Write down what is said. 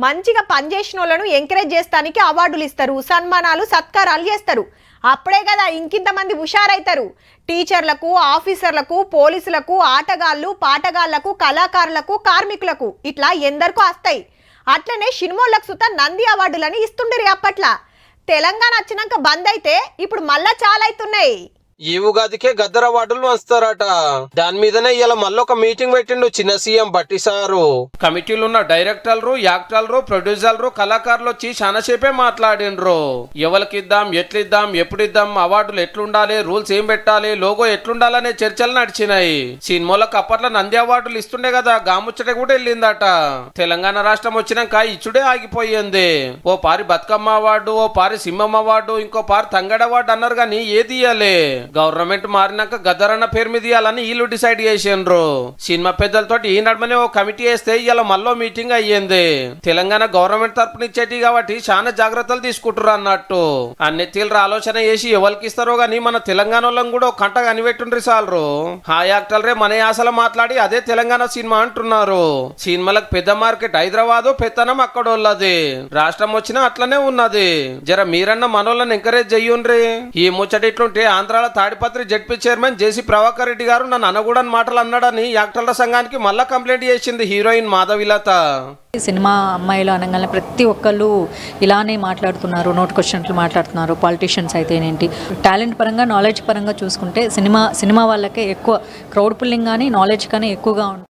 మంచిగా పనిచేసిన వాళ్ళను ఎంకరేజ్ చేస్తానికి అవార్డులు ఇస్తారు, సన్మానాలు సత్కారాలు చేస్తారు. అప్పుడే కదా ఇంకింతమంది హుషారైతారు. టీచర్లకు, ఆఫీసర్లకు, పోలీసులకు, ఆటగాళ్ళు, పాటగాళ్లకు, కళాకారులకు, కార్మికులకు ఇట్లా ఎందరికో వస్తాయి. అట్లనే సినిమాలకు సుత నంది అవార్డులని ఇస్తుండరు. అప్పట్లా తెలంగాణ వచ్చినాక బంద్ అయితే ఇప్పుడు మళ్ళా చాలా అవుతున్నాయి. ఈ ఉగాదికే గద్దర్ అవార్డులు వస్తారట. దాని మీదనే ఇలా మళ్ళొక మీటింగ్ పెట్టిండు చిన్న సీఎం బట్టి సారు. కమిటీలో ఉన్న డైరెక్టర్లు, యాక్టర్లు, ప్రొడ్యూసర్లు, కళాకారులు వచ్చి చాలాసేపే మాట్లాడిండ్రు. ఎవరికిద్దాం, ఎట్లిద్దాం, ఎప్పుడిద్దాం, అవార్డులు ఎట్లుండాలి, రూల్స్ ఏం పెట్టాలి, లోగో ఎట్లుండాలనే చర్చలు నడిచినాయి. సినిమాలకు అప్పట్లో నంది అవార్డులు ఇస్తుండే కదా, గాముచ్చట కూడా వెళ్ళిందట. తెలంగాణ రాష్ట్రం వచ్చినాక ఇచ్చుడే ఆగిపోయింది. ఓ పారి బతుకమ్మ అవార్డు, ఓ పారి సింహం అవార్డు, ఇంకో పారి తంగడ అవార్డు అన్నారు గాని ఏది ఇయ్యాలి. గవర్నమెంట్ మారినాక గద్దర్ అన్న పేరు మీద ఇవ్వాలని వీళ్ళు డిసైడ్ చేసిండ్రు. సినిమా పెద్దలతో ఈ నడమనే ఓ కమిటీ వేస్తే ఇలా మళ్ళీ మీటింగ్ అయ్యింది. తెలంగాణ గవర్నమెంట్ తరపున ఇచ్చేటి కాబట్టి చాలా జాగ్రత్తలు తీసుకుంటారు అన్నట్టు. అన్ని తీవ్ర ఆలోచన చేసి ఎవరికి ఇస్తారో గానీ మన తెలంగాణ వాళ్ళని కూడా కంట కనిపెట్టుండ్రి సాలరు. ఆ యాక్టర్లే మన యాసలో మాట్లాడి అదే తెలంగాణ సినిమా అంటున్నారు. సినిమాలకు పెద్ద మార్కెట్ హైదరాబాద్, పెత్తనం అక్కడోళ్ళది. రాష్ట్రం వచ్చినా అట్లనే ఉన్నది. జర మీరన్న మనోళ్ళని ఎంకరేజ్ చెయ్యుండ్రి. ఈ ముచ్చట ఇట్లుంటే ఆంధ్రాలో తాడిపత్రి జడ్పీ చైర్మన్ జేసీ ప్రభాకర్ రెడ్డి గారు నన్ను అనగూడని మాటలు అన్నాడని యాక్టర్ల సంఘానికి మళ్ళా కంప్లైంట్ చేసింది హీరోయిన్ మాధవిలత. సినిమా అమ్మాయిలు అనగానే ప్రతి ఒక్కళ్ళు ఇలానే మాట్లాడుతున్నారు, నోట్ క్వశ్చన్లు మాట్లాడుతున్నారు. పాలిటీషియన్స్ అయితే ఏంటి, టాలెంట్ పరంగా, నాలెడ్జ్ పరంగా చూసుకుంటే సినిమా వాళ్ళకే ఎక్కువ క్రౌడ్ పుల్లింగ్ కానీ నాలెడ్జ్ కానీ ఎక్కువగా ఉంటుంది.